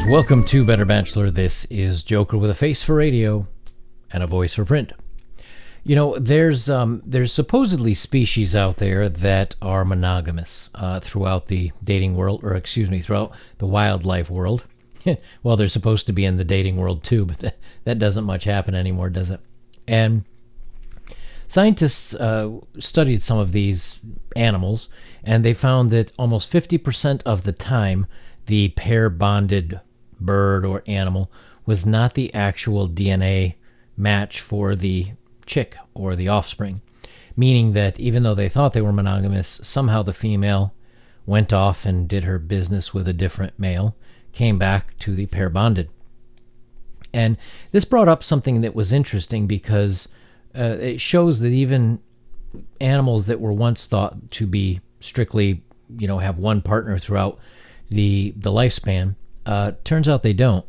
Welcome to Better Bachelor. This is Joker with a face for radio and a voice for print. You know, there's supposedly species out there that are monogamous throughout the dating world, throughout the wildlife world. Well, they're supposed to be in the dating world too, but that doesn't much happen anymore, does it? And scientists studied some of these animals, and they found that almost 50% of the time, the pair-bonded bird or animal was not the actual DNA match for the chick or the offspring, meaning that even though they thought they were monogamous, somehow the female went off and did her business with a different male, came back to the pair-bonded. And this brought up something that was interesting because it shows that even animals that were once thought to be strictly, have one partner throughout the lifespan, turns out they don't.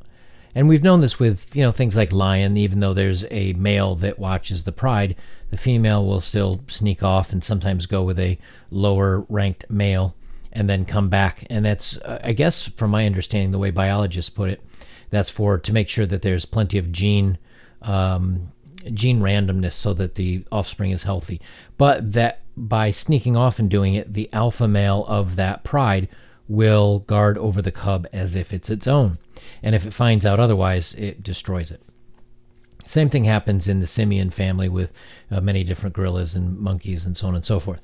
And we've known this with, things like lion. Even though there's a male that watches the pride, the female will still sneak off and sometimes go with a lower ranked male and then come back. And that's, I guess, from my understanding, the way biologists put it, that's to make sure that there's plenty of gene randomness so that the offspring is healthy. But that by sneaking off and doing it, the alpha male of that pride will guard over the cub as if it's its own. And if it finds out otherwise, it destroys it. Same thing happens in the simian family with many different gorillas and monkeys and so on and so forth.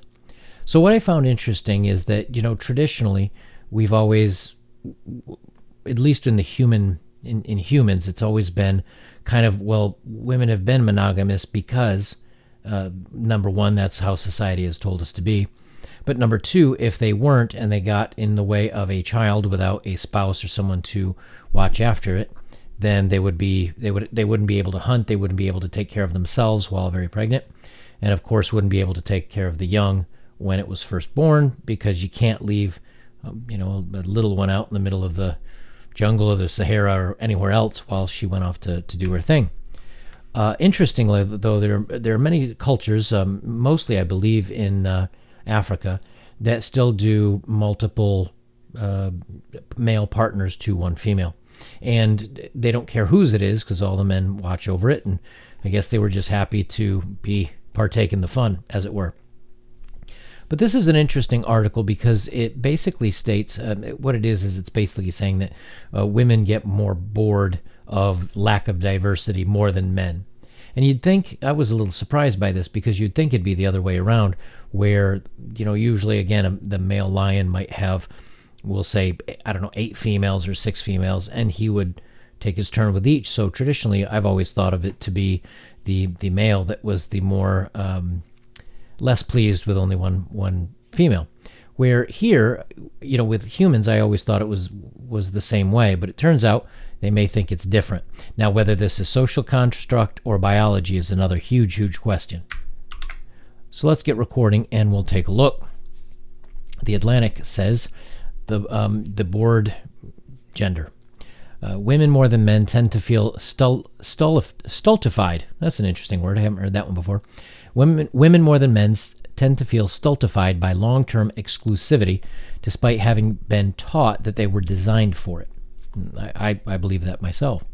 So what I found interesting is that, traditionally, we've always, at least in humans, it's always been kind of, women have been monogamous because, number one, that's how society has told us to be. But number two, if they weren't and they got in the way of a child without a spouse or someone to watch after it, then they wouldn't be able to hunt, they wouldn't be able to take care of themselves while very pregnant, and of course wouldn't be able to take care of the young when it was first born, because you can't leave a little one out in the middle of the jungle or the Sahara or anywhere else while she went off to do her thing. Interestingly, though, there are many cultures, mostly I believe in Africa, that still do multiple male partners to one female. And they don't care whose it is because all the men watch over it. And I guess they were just happy to partake in the fun, as it were. But this is an interesting article because it basically states what it is it's basically saying that women get more bored of lack of diversity more than men. And you'd think, I was a little surprised by this because you'd think it'd be the other way around, where, usually, again, the male lion might have, we'll say, 8 females or 6 females, and he would take his turn with each. So traditionally, I've always thought of it to be the male that was the more less pleased with only one female. Where here, with humans, I always thought it was the same way, but it turns out they may think it's different. Now, whether this is social construct or biology is another huge, huge question. So let's get recording and we'll take a look. The Atlantic says the board gender. Women more than men tend to feel stultified. That's an interesting word. I haven't heard that one before. Women more than men tend to feel stultified by long-term exclusivity, despite having been taught that they were designed for it. I believe that myself.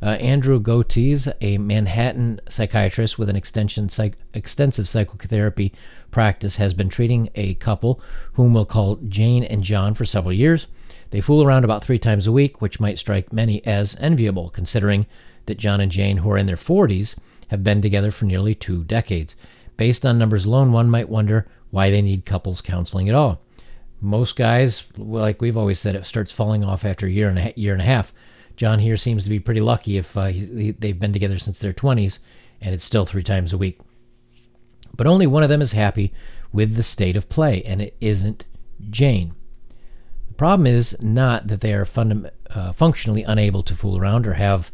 Andrew Goatees, a Manhattan psychiatrist with an extensive psychotherapy practice, has been treating a couple whom we'll call Jane and John for several years. They fool around about 3 times a week, which might strike many as enviable, considering that John and Jane, who are in their 40s, have been together for nearly 2 decades. Based on numbers alone, one might wonder why they need couples counseling at all. Most guys, like we've always said, it starts falling off after a year and a half. John here seems to be pretty lucky if they've been together since their 20s, and it's still 3 times a week. But only one of them is happy with the state of play, and it isn't Jane. The problem is not that they are functionally unable to fool around or have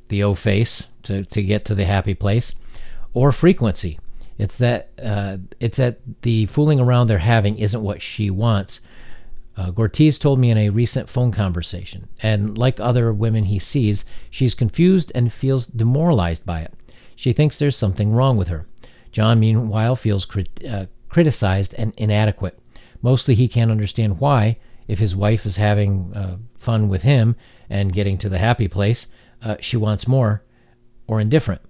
the O-face to get to the happy place, or frequency. It's that the fooling around they're having isn't what she wants. Goatees told me in a recent phone conversation, and like other women he sees, she's confused and feels demoralized by it. She thinks there's something wrong with her. John, meanwhile, feels criticized and inadequate. Mostly he can't understand why, if his wife is having fun with him and getting to the happy place, she wants more or indifferent.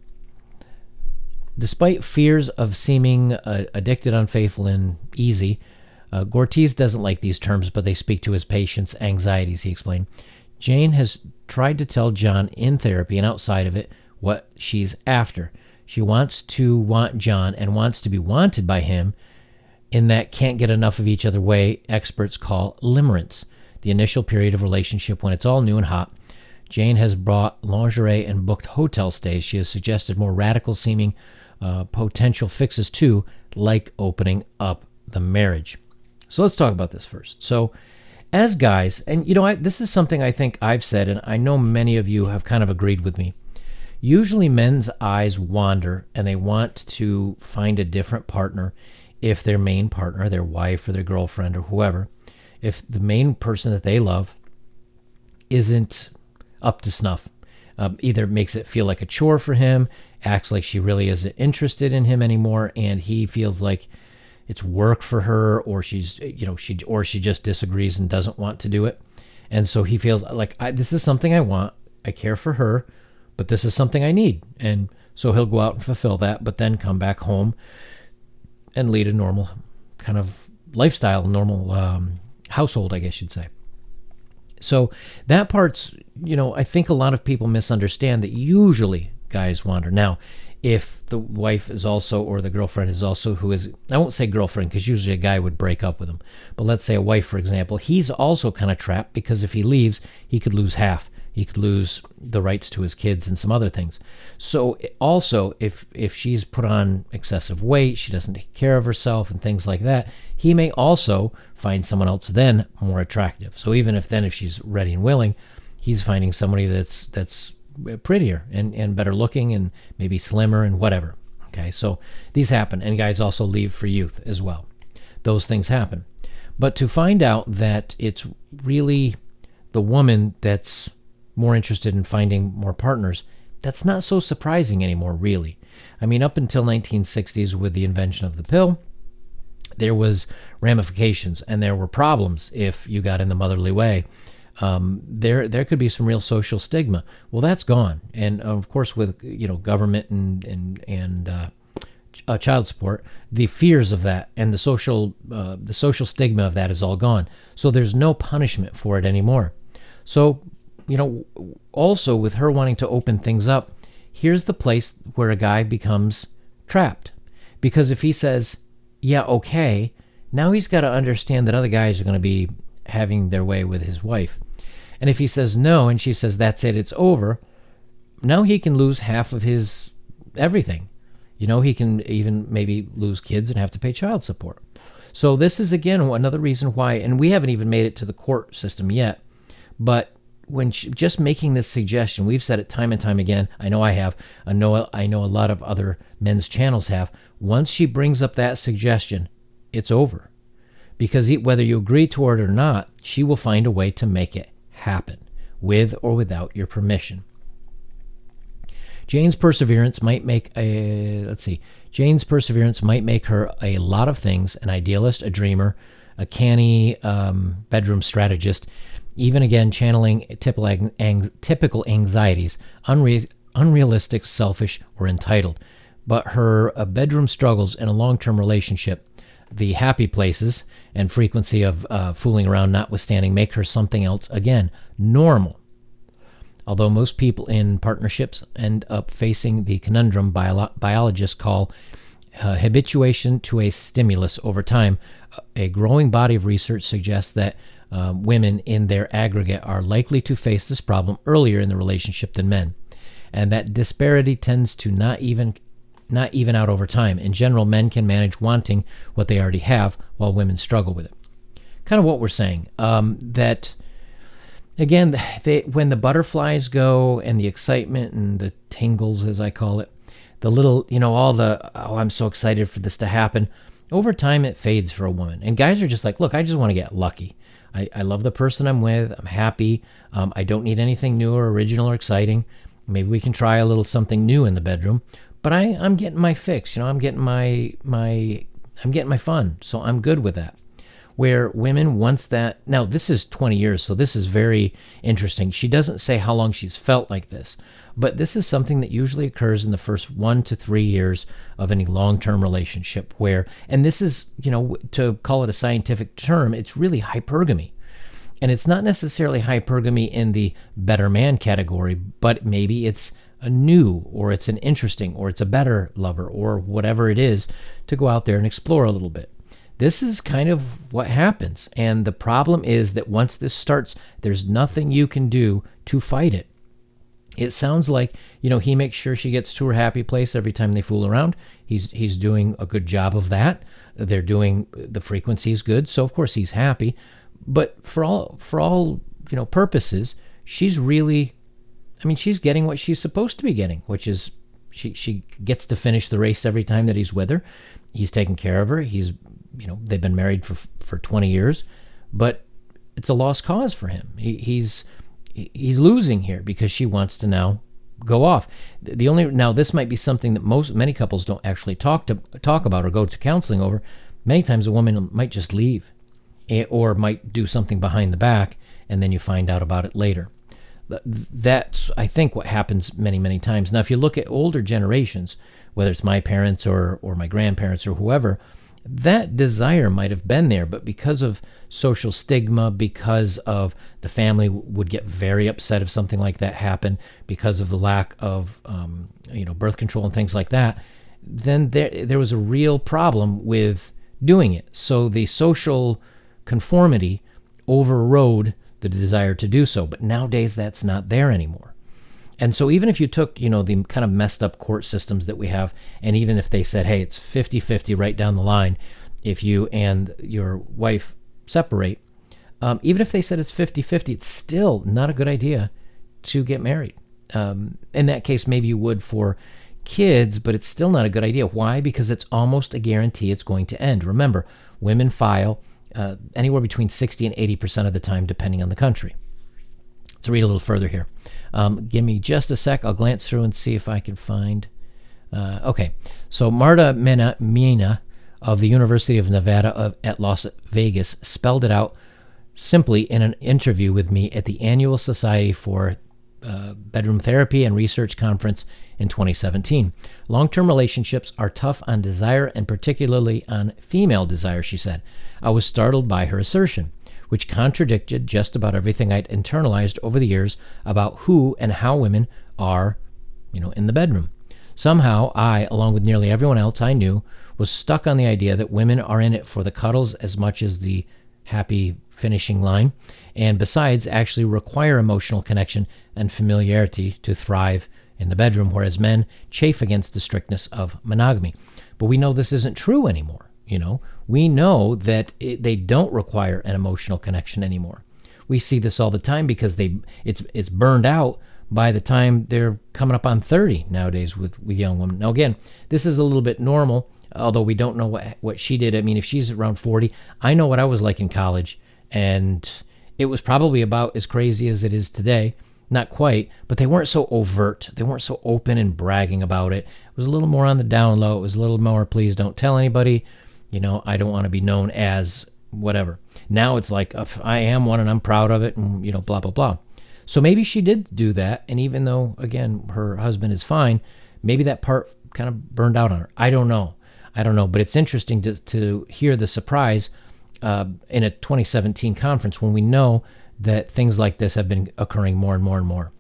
Despite fears of seeming addicted, unfaithful, and easy, Gortese doesn't like these terms, but they speak to his patient's anxieties, he explained. Jane has tried to tell John in therapy and outside of it what she's after. She wants to want John and wants to be wanted by him in that can't get enough of each other way experts call limerence, the initial period of relationship when it's all new and hot. Jane has brought lingerie and booked hotel stays. She has suggested more radical seeming potential fixes too, like opening up the marriage. So let's talk about this first. So as guys, and this is something I think I've said, and I know many of you have kind of agreed with me. Usually men's eyes wander and they want to find a different partner if their main partner, their wife or their girlfriend or whoever, if the main person that they love isn't up to snuff. Either makes it feel like a chore for him, acts like she really isn't interested in him anymore, and he feels like it's work for her, or she just disagrees and doesn't want to do it. And so he feels like, this is something I want. I care for her, but this is something I need. And so he'll go out and fulfill that, but then come back home and lead a normal kind of lifestyle, normal household, I guess you'd say. So that part's, I think a lot of people misunderstand that usually guys wander. Now, if the wife is also, or the girlfriend is also, I won't say girlfriend because usually a guy would break up with him, but let's say a wife, for example, he's also kind of trapped because if he leaves, he could lose half. He could lose the rights to his kids and some other things. So also, if she's put on excessive weight, she doesn't take care of herself and things like that, he may also find someone else then more attractive. So even if she's ready and willing, he's finding somebody that's prettier and better looking and maybe slimmer and whatever. Okay, so these happen, and guys also leave for youth as well. Those things happen. But to find out that it's really the woman that's more interested in finding more partners, that's not so surprising anymore, really. I mean, up until 1960s with the invention of the pill, there was ramifications and there were problems if you got in the motherly way. There could be some real social stigma. Well, that's gone, and of course, with government and child support, the fears of that and the social stigma of that is all gone. So there's no punishment for it anymore. So also with her wanting to open things up, here's the place where a guy becomes trapped, because if he says, "Yeah, okay," now he's got to understand that other guys are going to be having their way with his wife. And if he says no and she says, "That's it, it's over," now he can lose half of his everything. He can even maybe lose kids and have to pay child support. So this is, again, another reason why, and we haven't even made it to the court system yet, but when just making this suggestion, we've said it time and time again, I know I have, I know a lot of other men's channels have, once she brings up that suggestion, it's over. Because whether you agree to it or not, she will find a way to make it happen, with or without your permission. Jane's perseverance might make her a lot of things: an idealist, a dreamer, a canny bedroom strategist, even again channeling typical anxieties, unrealistic, selfish, or entitled. But her bedroom struggles in a long-term relationship, the happy places and frequency of fooling around notwithstanding, make her something else, again, normal. Although most people in partnerships end up facing the conundrum biologists call habituation to a stimulus over time, a growing body of research suggests that women in their aggregate are likely to face this problem earlier in the relationship than men, and that disparity tends to not even out over time. In general, men can manage wanting what they already have, while women struggle with it. Kind of what we're saying. That, again, when the butterflies go and the excitement and the tingles, as I call it, the little, I'm so excited for this to happen, over time it fades for a woman. And guys are just like, look, I just want to get lucky. I love the person I'm with. I'm happy. I don't need anything new or original or exciting. Maybe we can try a little something new in the bedroom. But I'm getting my fix. I'm getting my fun. So I'm good with that. where women, once that, now this is 20 years, so this is very interesting. She doesn't say how long she's felt like this, but this is something that usually occurs in the first 1 to 3 years of any long-term relationship where, and this is, to call it a scientific term, it's really hypergamy. And it's not necessarily hypergamy in the better man category, but maybe it's a new, or it's an interesting, or it's a better lover, or whatever it is, to go out there and explore a little bit. This is kind of what happens. And the problem is that once this starts, there's nothing you can do to fight it. It sounds like, he makes sure she gets to her happy place every time they fool around. He's doing a good job of that. The frequency is good, so of course he's happy. But for all purposes, she's really, she's getting what she's supposed to be getting, which is she gets to finish the race every time that he's with her. He's taking care of her. They've been married for 20 years, but it's a lost cause for him. He's losing here because she wants to now go off. Now this might be something that many couples don't actually talk about or go to counseling over. Many times a woman might just leave, or might do something behind the back, and then you find out about it later. That's, I think, what happens many, many times. Now, if you look at older generations, whether it's my parents or my grandparents or whoever, that desire might have been there, but because of social stigma, because of the family would get very upset if something like that happened, because of the lack of birth control and things like that, then there was a real problem with doing it. So the social conformity overrode the desire to do so. But nowadays that's not there anymore. And so even if you took, the kind of messed up court systems that we have, and even if they said, hey, it's 50-50 right down the line, if you and your wife separate, even if they said it's 50-50, it's still not a good idea to get married. In that case, maybe you would for kids, but it's still not a good idea. Why? Because it's almost a guarantee it's going to end. Remember, women file anywhere between 60 and 80% of the time, depending on the country. Let's read a little further here. Give me just a sec. I'll glance through and see if I can find. Okay. So Marta Mena of the University of Nevada at Las Vegas spelled it out simply in an interview with me at the Annual Society for Bedroom Therapy and Research Conference in 2017. Long-term relationships are tough on desire, and particularly on female desire, she said. I was startled by her assertion, which contradicted just about everything I'd internalized over the years about who and how women are, in the bedroom. Somehow I, along with nearly everyone else I knew, was stuck on the idea that women are in it for the cuddles as much as the happy finishing line, and besides actually require emotional connection and familiarity to thrive in the bedroom, whereas men chafe against the strictness of monogamy. But we know this isn't true anymore. We know that they don't require an emotional connection anymore. We see this all the time because it's burned out by the time they're coming up on 30 nowadays with young women. Now again, this is a little bit normal, although we don't know what she did. If she's around 40, I know what I was like in college, and it was probably about as crazy as it is today. Not quite, but they weren't so overt. They weren't so open and bragging about it. It was a little more on the down low. It was a little more, please don't tell anybody. I don't want to be known as whatever. Now it's like, I am one and I'm proud of it, and, blah, blah, blah. So maybe she did do that, and even though, again, her husband is fine, maybe that part kind of burned out on her. I don't know, but it's interesting to hear the surprise in a 2017 conference when we know that things like this have been occurring more and more and more.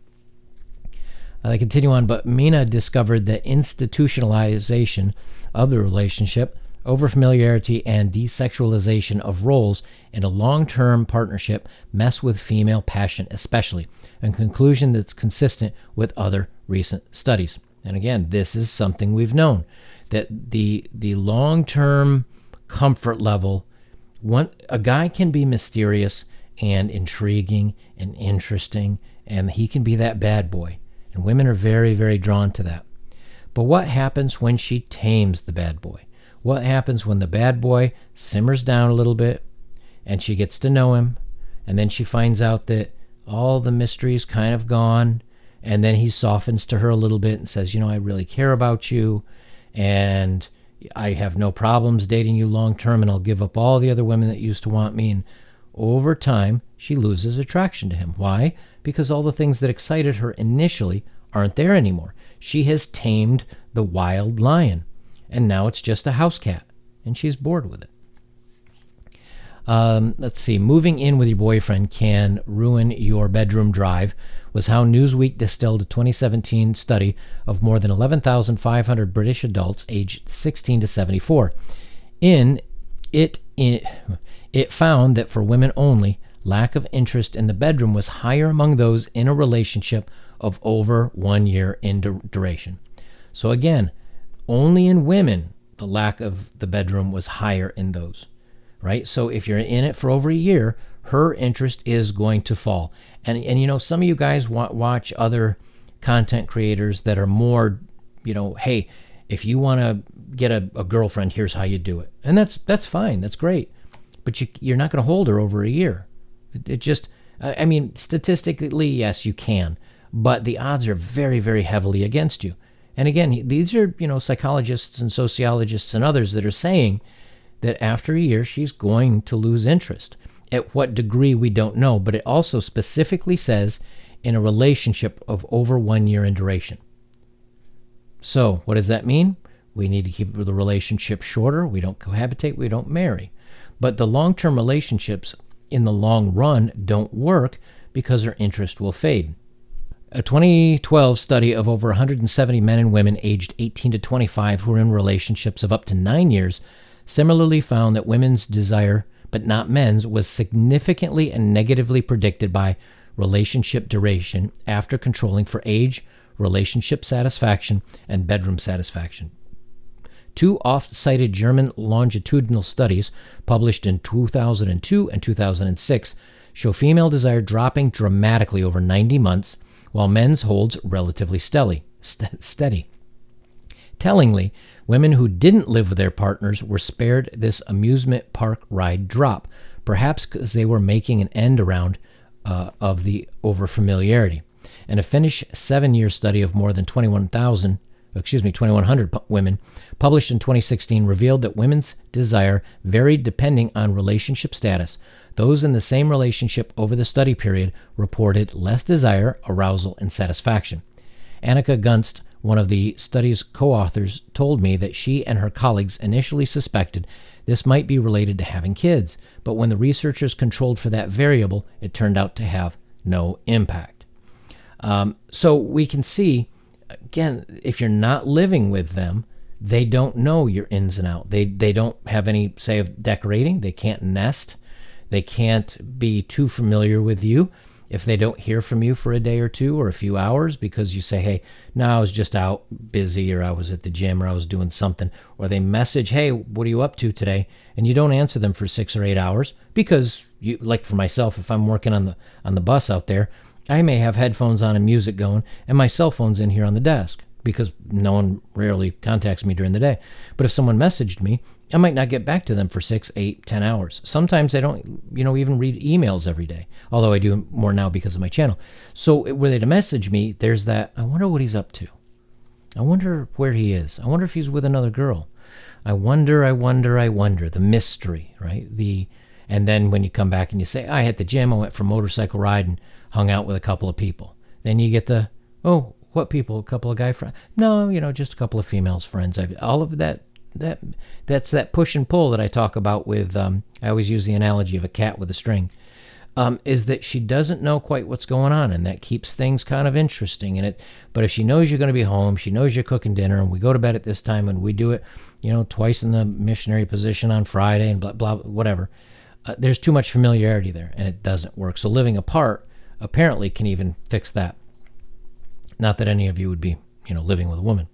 They continue on, but Mina discovered that institutionalization of the relationship, overfamiliarity, and desexualization of roles in a long-term partnership mess with female passion especially, a conclusion that's consistent with other recent studies. And again, this is something we've known, that the long-term comfort level, a guy can be mysterious and intriguing and interesting, and he can be that bad boy. And women are very, very drawn to that. But what happens when she tames the bad boy? What happens when the bad boy simmers down a little bit and she gets to know him, and then she finds out that all the mystery's kind of gone, and then he softens to her a little bit and says, I really care about you, and, I have no problems dating you long term, and I'll give up all the other women that used to want me. And over time, she loses attraction to him. Why? Because all the things that excited her initially aren't there anymore. She has tamed the wild lion, and now it's just a house cat, and she's bored with it. Let's see. Moving in with your boyfriend can ruin your bedroom drive was how Newsweek distilled a 2017 study of more than 11,500 British adults aged 16 to 74. It found that for women only, lack of interest in the bedroom was higher among those in a relationship of over 1 year in duration. So again, only in women, the lack of the bedroom was higher in those. Right? So if you're in it for over a year, her interest is going to fall. And you know, some of you guys watch other content creators that are more, you know, hey, if you want to get a girlfriend, here's how you do it. And that's fine. That's great. But you're not going to hold her over a year. It just, I mean, statistically, yes, you can. But the odds are very, very heavily against you. And again, these are, you know, psychologists and sociologists and others that are saying that after a year, she's going to lose interest. At what degree, we don't know, but it also specifically says in a relationship of over 1 year in duration. So what does that mean? We need to keep the relationship shorter. We don't cohabitate. We don't marry. But the long-term relationships in the long run don't work because her interest will fade. A 2012 study of over 170 men and women aged 18 to 25 who were in relationships of up to 9 years similarly found that women's desire, but not men's, was significantly and negatively predicted by relationship duration after controlling for age, relationship satisfaction, and bedroom satisfaction. Two oft-cited German longitudinal studies published in 2002 and 2006 show female desire dropping dramatically over 90 months, while men's holds relatively steady. Tellingly, women who didn't live with their partners were spared this amusement park ride drop, perhaps because they were making an end around of the over-familiarity. And a Finnish 7-year study of more than 2,100 women, published in 2016, revealed that women's desire varied depending on relationship status. Those in the same relationship over the study period reported less desire, arousal, and satisfaction. Annika Gunst, one of the study's co-authors, told me that she and her colleagues initially suspected this might be related to having kids, but when the researchers controlled for that variable, it turned out to have no impact. So we can see, again, if you're not living with them, they don't know your ins and outs. They don't have any say of decorating. They can't nest. They can't be too familiar with you. If they don't hear from you for a day or two or a few hours because you say, hey, no, I was just out busy, or I was at the gym, or I was doing something, or they message, hey, what are you up to today? And you don't answer them for 6 or 8 hours because, you, like for myself, if I'm working on the bus out there, I may have headphones on and music going, and my cell phone's in here on the desk because no one rarely contacts me during the day. But if someone messaged me, I might not get back to them for 6, 8, 10 hours. Sometimes I don't, even read emails every day, although I do more now because of my channel. So were they to message me, there's that, I wonder what he's up to. I wonder where he is. I wonder if he's with another girl. I wonder, the mystery, right? And then when you come back and you say, I hit the gym, I went for a motorcycle ride and hung out with a couple of people. Then you get the, oh, what people? A couple of guy friends? No, just a couple of females friends. All of that. That's that push and pull that I talk about with, I always use the analogy of a cat with a string, is that she doesn't know quite what's going on, and that keeps things kind of interesting. But if she knows you're going to be home, she knows you're cooking dinner, and we go to bed at this time, and we do it, twice in the missionary position on Friday, and blah, blah, whatever. There's too much familiarity there, and it doesn't work. So living apart apparently can even fix that. Not that any of you would be, living with a woman.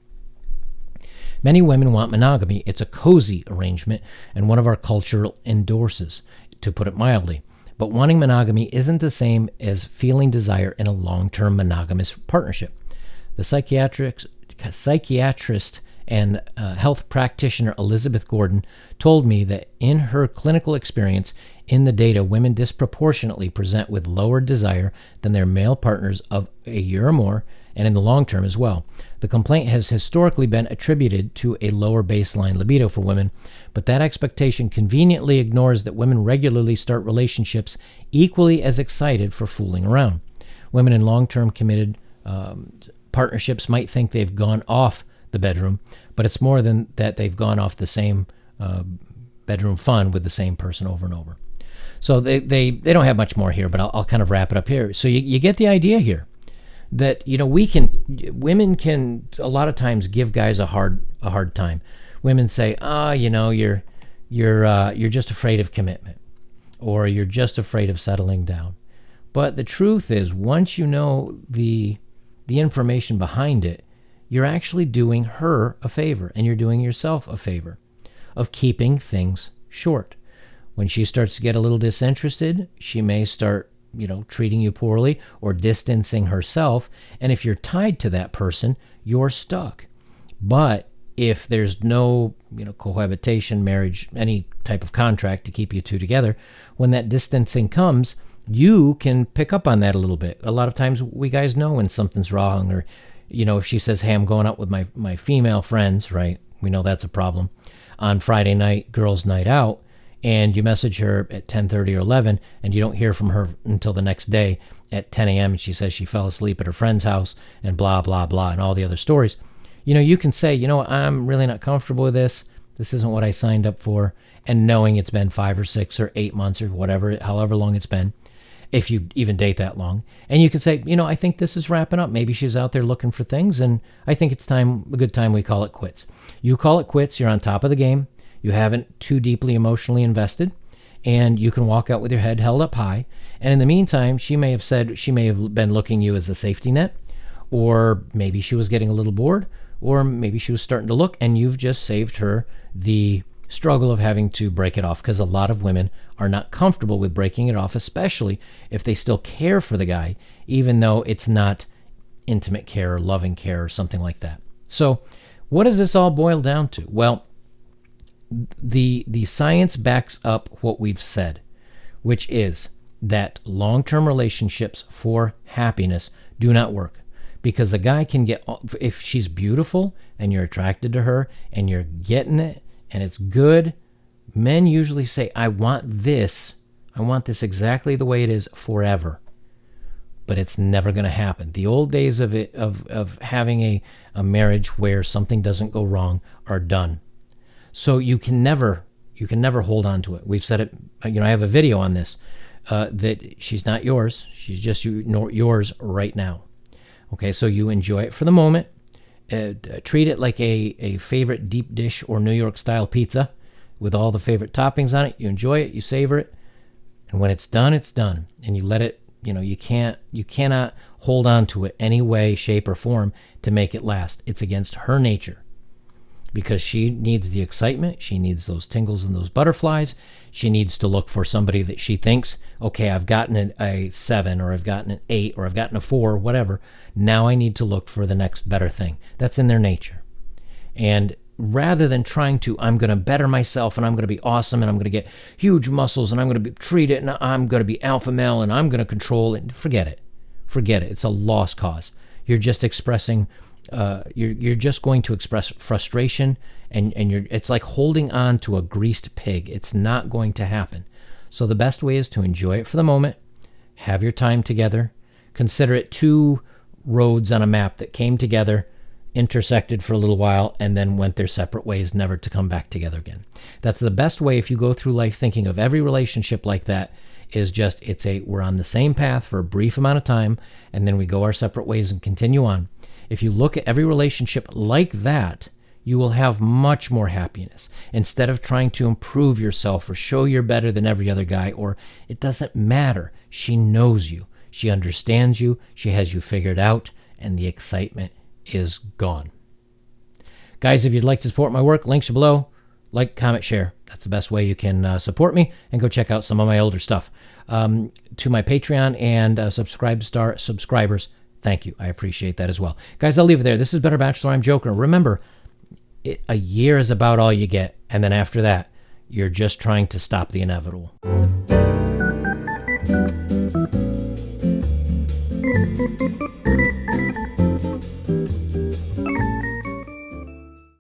Many women want monogamy. It's a cozy arrangement, and one of our culture endorses, to put it mildly. But wanting monogamy isn't the same as feeling desire in a long-term monogamous partnership. The psychiatrist and health practitioner Elizabeth Gordon told me that in her clinical experience, in the data, women disproportionately present with lower desire than their male partners of a year or more, and in the long term as well. The complaint has historically been attributed to a lower baseline libido for women, but that expectation conveniently ignores that women regularly start relationships equally as excited for fooling around. Women in long-term committed partnerships might think they've gone off the bedroom, but it's more than that. They've gone off the same bedroom fun with the same person over and over. So they don't have much more here, but I'll kind of wrap it up here. So you get the idea here that, women can a lot of times give guys a hard time. Women say, you're just afraid of commitment, or you're just afraid of settling down. But the truth is, once you know the information behind it, you're actually doing her a favor, and you're doing yourself a favor of keeping things short. When she starts to get a little disinterested, she may start, treating you poorly or distancing herself. And if you're tied to that person, you're stuck. But if there's no, cohabitation, marriage, any type of contract to keep you two together, when that distancing comes, you can pick up on that a little bit. A lot of times we guys know when something's wrong, or, if she says, hey, I'm going out with my female friends, right? We know that's a problem. On Friday night, girls' night out, and you message her at 10:30 or 11, and you don't hear from her until the next day at 10 a.m., and she says she fell asleep at her friend's house, and blah, blah, blah, and all the other stories. You can say, I'm really not comfortable with this. This isn't what I signed up for. And knowing it's been 5 or 6 or 8 months or whatever, however long it's been, if you even date that long. And you can say, I think this is wrapping up. Maybe she's out there looking for things, and I think it's a good time we call it quits. You call it quits. You're on top of the game. You haven't too deeply emotionally invested, and you can walk out with your head held up high. And in the meantime, she may have been looking you as a safety net, or maybe she was getting a little bored, or maybe she was starting to look, and you've just saved her the struggle of having to break it off, because a lot of women are not comfortable with breaking it off, especially if they still care for the guy, even though it's not intimate care or loving care or something like that. So what does this all boil down to? Well, the science backs up what we've said, which is that long-term relationships for happiness do not work, because a guy can get, if she's beautiful and you're attracted to her and you're getting it and it's good, men usually say, I want this exactly the way it is forever. But it's never going to happen. The old days of having a marriage where something doesn't go wrong are done. So you can never hold on to it. We've said it, I have a video on this, that she's not yours. She's just yours right now. Okay, so you enjoy it for the moment. Treat it like a favorite deep dish or New York style pizza with all the favorite toppings on it. You enjoy it, you savor it, and when it's done, it's done. And you let it, you cannot hold on to it any way, shape, or form to make it last. It's against her nature, because she needs the excitement. She needs those tingles and those butterflies. She needs to look for somebody that she thinks, okay, I've gotten a 7, or I've gotten an 8, or I've gotten a 4, whatever. Now I need to look for the next better thing. That's in their nature. And rather than trying to, I'm going to better myself, and I'm going to be awesome, and I'm going to get huge muscles, and I'm going to treat it, and I'm going to be alpha male, and I'm going to control it, forget it. Forget it. It's a lost cause. You're just expressing you're just going to express frustration, and it's like holding on to a greased pig. It's not going to happen. So the best way is to enjoy it for the moment, have your time together, consider it 2 roads on a map that came together, intersected for a little while, and then went their separate ways, never to come back together again. That's the best way. If you go through life thinking of every relationship like that, is just, we're on the same path for a brief amount of time, and then we go our separate ways and continue on. If you look at every relationship like that, you will have much more happiness. Instead of trying to improve yourself or show you're better than every other guy, or it doesn't matter. She knows you. She understands you. She has you figured out, and the excitement is gone. Guys, if you'd like to support my work, links are below. Like, comment, share. That's the best way you can support me, and go check out some of my older stuff. To my Patreon and subscribers, thank you. I appreciate that as well. Guys, I'll leave it there. This is Better Bachelor. I'm Joker. Remember, a year is about all you get, and then after that, you're just trying to stop the inevitable.